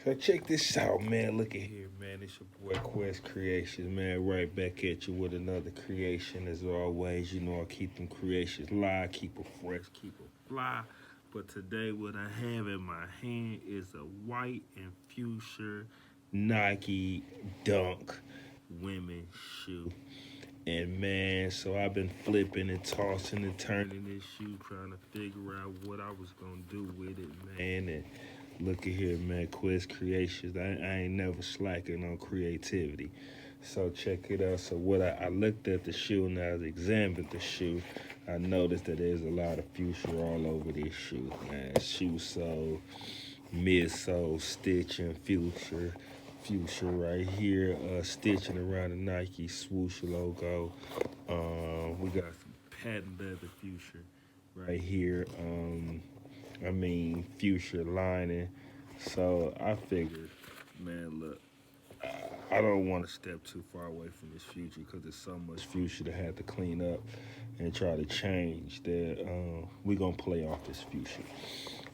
So check this out, man. Look at here, man. It's your boy Quest Creations, man. Right back at you with another creation. As always, you know I keep them creations live, keep them fresh, keep them fly. But today, what I have in my hand is a white and fuchsia Nike Dunk women's shoe. And man, so I've been flipping and tossing and turning this shoe, trying to figure out what I was gonna do with it, man. And look at here, man, Quest Creations. I ain't never slacking on creativity. So check it out. So I looked at the shoe and I examined the shoe. I noticed that there's a lot of fuchsia all over this shoe, man. Shoe sole, midsole, stitching, fuchsia right here, stitching around the Nike swoosh logo. We got some patent leather fuchsia right here. Fuchsia lining. So I figured, man, look, I don't want to step too far away from this future because there's so much future to have to clean up and try to change that we're going to play off this future.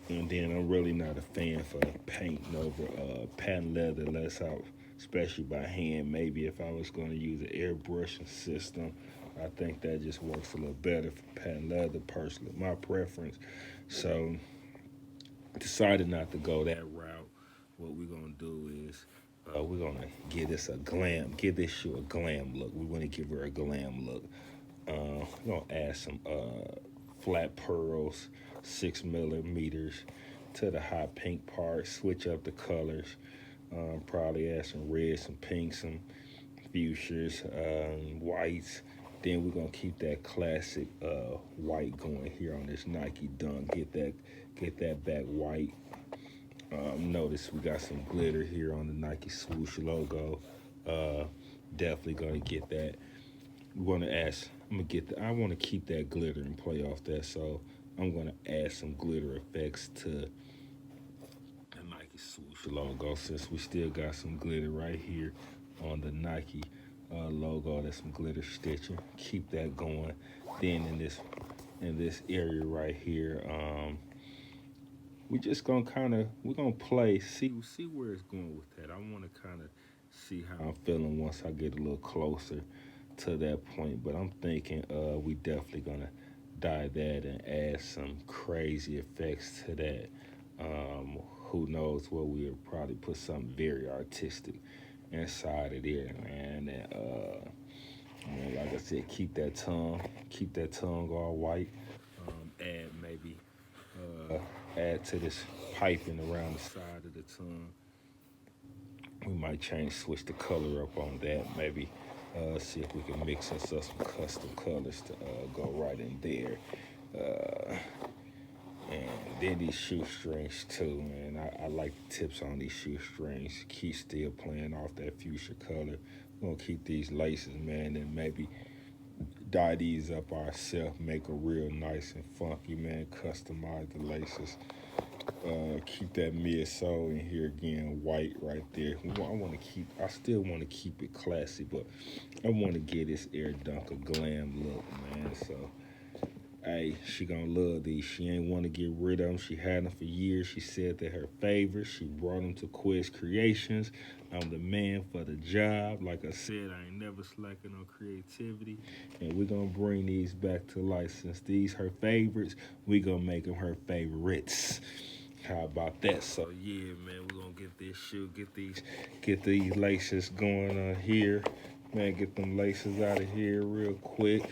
And then I'm really not a fan for painting over patent leather unless I, especially by hand. Maybe if I was going to use an airbrushing system, I think that just works a little better for patent leather personally, my preference. So decided not to go that route. What we're gonna do is we're gonna give this shoe a glam look. We want to give her a glam look. We're gonna add some flat pearls, 6 millimeters to the hot pink part. Switch up the colors. Probably add some reds, some pinks, some fuchsias, whites. Then we're gonna keep that classic white going here on this Nike Dunk. Get that back white. Notice we got some glitter here on the Nike swoosh logo. Uh, Definitely gonna get that. We're gonna add. I want to keep that glitter and play off that. So I'm gonna add some glitter effects to the Nike swoosh logo since we still got some glitter right here on the Nike logo. That's some glitter stitching. Keep that going. Then in this area right here, we just gonna we're gonna play, see where it's going with that. I want to kind of see how I'm feeling once I get a little closer to that point. But I'm thinking we definitely gonna dye that and add some crazy effects to that. Who knows what we'll probably put something very artistic inside of there, man. And man, like I said, keep that tongue all white. Add maybe uh, add to this piping around the side of the tongue. We might switch the color up on that. Maybe see if we can mix us up some custom colors to go right in there. Uh, and then these shoestrings too, man. I like the tips on these shoestrings. Keep still playing off that fuchsia color. We're gonna keep these laces, man, and maybe dye these up ourselves, make a real nice and funky, man. Customize the laces. Keep that midsole in here again, white right there. I still want to keep it classy, but I want to get this Air Dunk a glam look, man. So, hey, she gonna love these. She ain't want to get rid of them. She had them for years. She said they're her favorite. She brought them to Quest Creations. I'm the man for the job. Like I said, I ain't never slacking on creativity. And we're going to bring these back to life. Since these her favorites, we going to make them her favorites. How about that? So yeah, man, we're gonna get this shoe, get these laces going on here. Man, get them laces out of here real quick.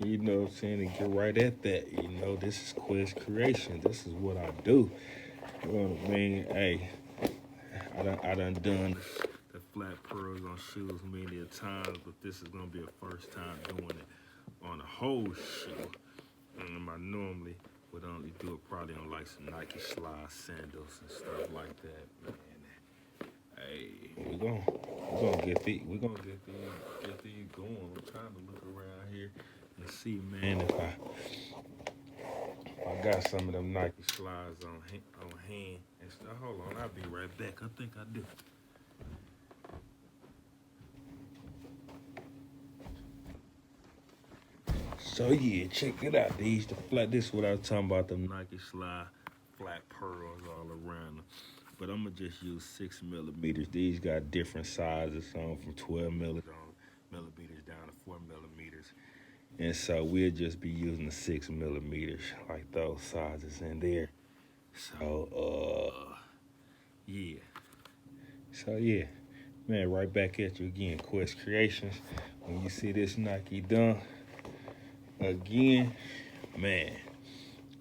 You know what I'm saying? And get right at that. You know, this is Quest Creation. This is what I do. You know what I mean? Hey, I done the flat pearls on shoes many a times, but this is gonna be a first time doing it on a whole shoe. I normally would only do it probably on like some Nike slide sandals and stuff like that, man. Hey, we're gonna get these going. I'm trying to look around here and see, man, if I got some of them Nike slides on hand and stuff. Hold on, I'll be right back. I think I do. So yeah, check it out. This is what I was talking about. Them Nike slide flat pearls all around them. but I'm gonna just use 6 millimeters. These got different sizes, some from 12 millimeters down to 4 millimeters. And so we'll just be using the 6 millimeters, like those sizes in there. So, yeah. So, yeah. Man, right back at you again, Quest Creations. When you see this Nike dunk again, man,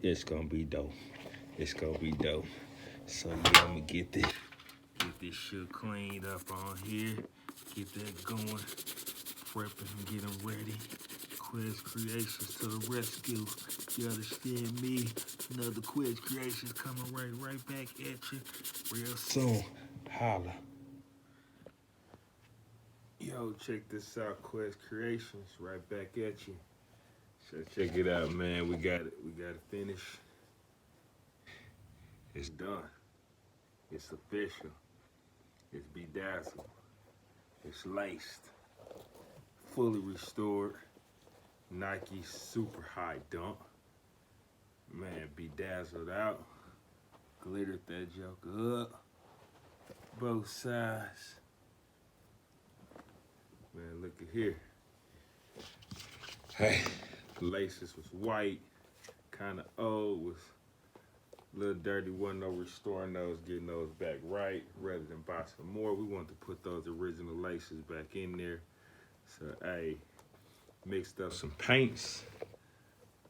it's gonna be dope. It's gonna be dope. So yeah, I'm gonna get this shit cleaned up on here, get that going, prep and get them ready. Quest Creations to the rescue. You understand me? Another Quest Creations coming right back at you real soon. Holla. Yo, check this out, Quest Creations, right back at you. So check it out, man. We got it finished. It's done. It's official. It's bedazzled. It's laced. Fully restored. Nike super high dunk. Man, bedazzled out. Glittered that joker up. Both sides. Man, look at here. Hey, the laces was white, kind of old, was a little dirty. Wasn't no restoring those, getting those back right. Rather than buy some more, we wanted to put those original laces back in there. So, hey, mixed up some paints,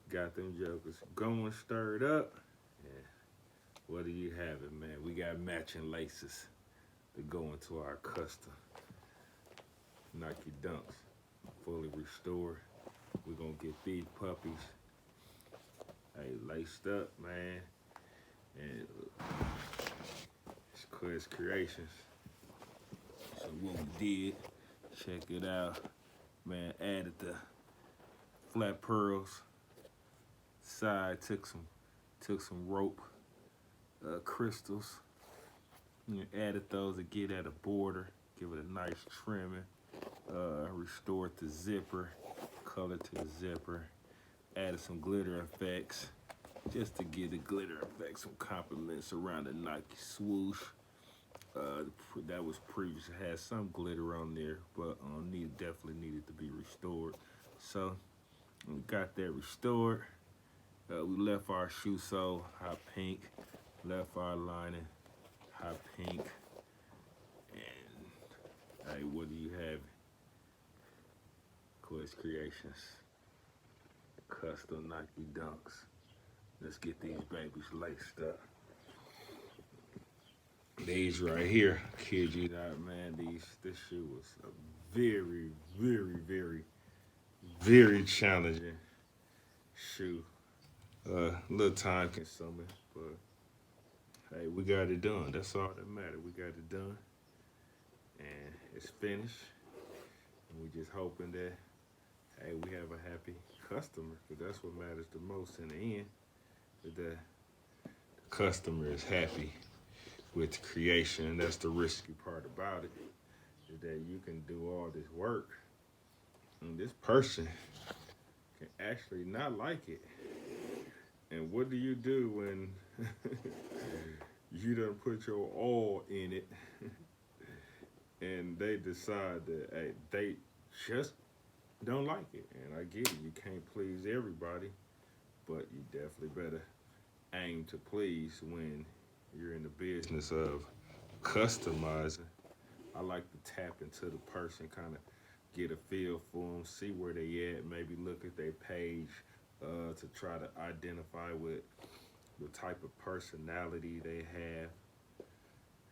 got them jokers going, stirred up. And what do you have it, man? We got matching laces to go into our custom Nike Dunks, fully restored. We're gonna get these puppies, hey, laced up, man. And it's Quest Creations. So what we did, check it out, man. Added the flat pearls. Side took some rope, crystals. And added those to get at a border, give it a nice trimming. Restored the zipper, color to the zipper. Added some glitter effects, just to give the glitter effect some compliments around the Nike swoosh. That was previously had some glitter on there, but definitely needed to be restored. So we got that restored. We left our shoe sole hot pink, left our lining hot pink, and hey, what do you have? Quest Creations, custom Nike Dunks. Let's get these babies laced up. These right here, kid you not, man. This shoe was a very challenging shoe. A little time consuming, but hey, we got it done. That's all that matters. We got it done, and it's finished. And we just hoping that hey, we have a happy customer, because that's what matters the most in the end. That the customer is happy with the creation, and that's the risky part about it, is that you can do all this work, and this person can actually not like it. And what do you do when you done put your all in it, and they decide that hey, they just don't like it? And I get it, you can't please everybody, but you definitely better aim to please when you're in the business of customizing. I like to tap into the person, kind of get a feel for them, see where they at, maybe look at their page to try to identify with the type of personality they have.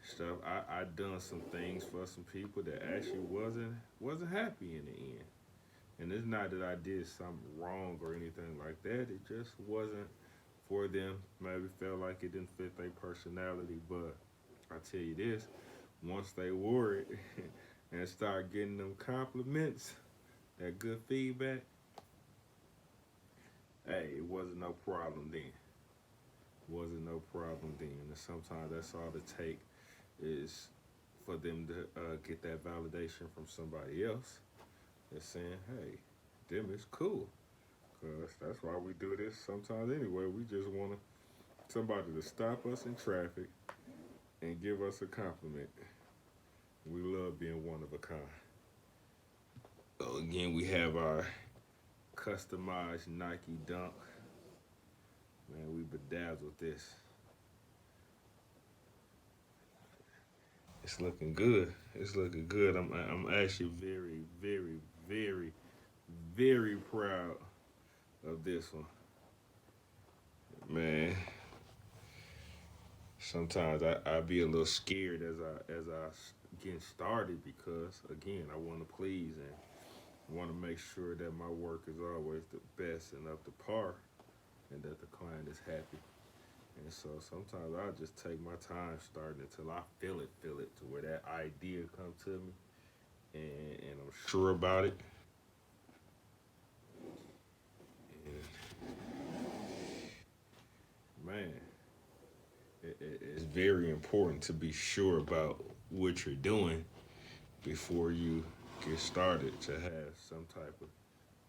Stuff. I done some things for some people that actually wasn't happy in the end. And it's not that I did something wrong or anything like that. It just wasn't for them. Maybe felt like it didn't fit their personality. But I tell you this, once they wore it and start getting them compliments, that good feedback, hey, it wasn't no problem then. Wasn't no problem then. And sometimes that's all it take is for them to get that validation from somebody else. They're saying, hey, them is cool. Because that's why we do this sometimes anyway. We just want somebody to stop us in traffic and give us a compliment. We love being one of a kind. So again, we have our customized Nike Dunk. Man, we bedazzled this. It's looking good. It's looking good. I'm actually very, very, very, very proud of this one. Man, sometimes I be a little scared as I get started because again I want to please and want to make sure that my work is always the best and up to par and that the client is happy. And so sometimes I just take my time starting until I feel it to where that idea come to me and I'm sure about it. And man, it's very important to be sure about what you're doing before you get started to have some type of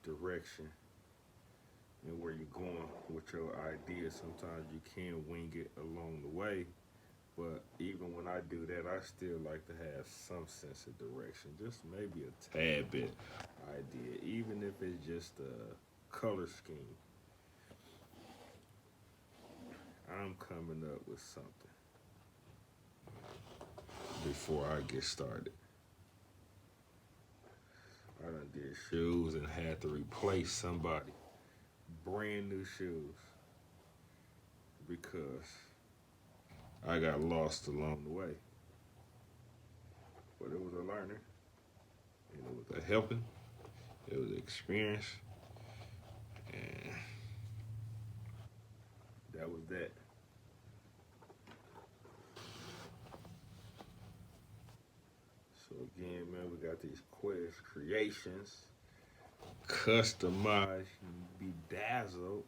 direction and where you're going with your idea. Sometimes you can wing it along the way, but even when I do that, I still like to have some sense of direction, just maybe a tad bit idea, even if it's just a color scheme. I'm coming up with something before I get started. I done did shoes and had to replace somebody. Brand new shoes because I got lost along the way. But it was a learning, and it was a helping, it was an experience, and that was that. So again, man, we got these Quest Creations, customized, bedazzled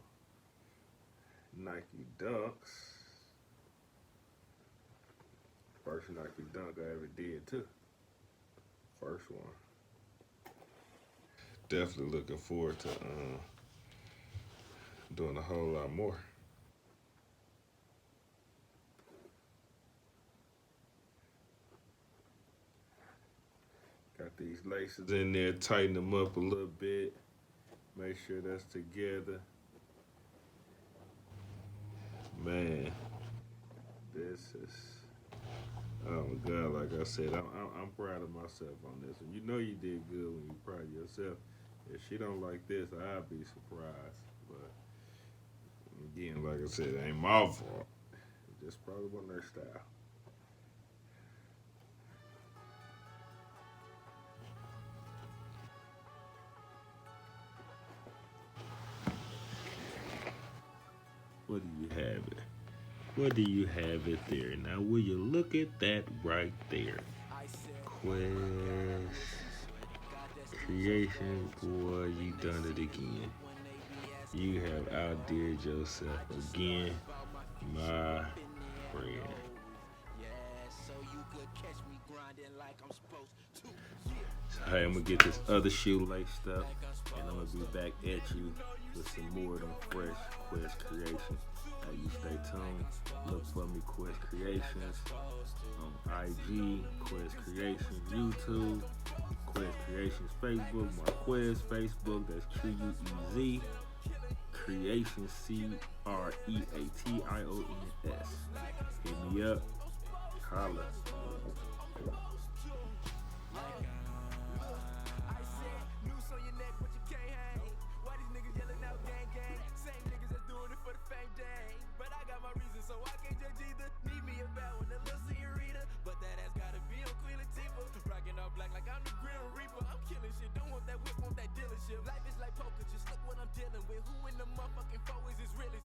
Nike Dunks. First Nike Dunk I ever did too. First one. Definitely looking forward to doing a whole lot more. Got these laces in there, tighten them up a little bit. Make sure that's together. Man, this is, oh my God, like I said, I'm proud of myself on this one. You know you did good when you're proud of yourself. If she don't like this, I'll be surprised. But again, like I said, it ain't my fault. It just probably wasn't her style. What do you have it? What do you have it there? Now, will you look at that right there? Quest Creation, boy, you done it again. You have outdid yourself again, my friend. So, hey, I'm gonna get this other shoe laced up, and I'm gonna be back at you with some more of them fresh Quest Creations. You stay tuned. Look for me, Quest Creations, on IG, Quest Creations, YouTube, Quest Creations Facebook, Marquez Facebook. That's QUEZ Creations, CREATIONS. Hit me up. Holla. Black like I'm the Grim Reaper. I'm killing shit. Don't want that whip, want that dealership. Life is like poker. Just look what I'm dealing with. Who in the motherfucking four is this really?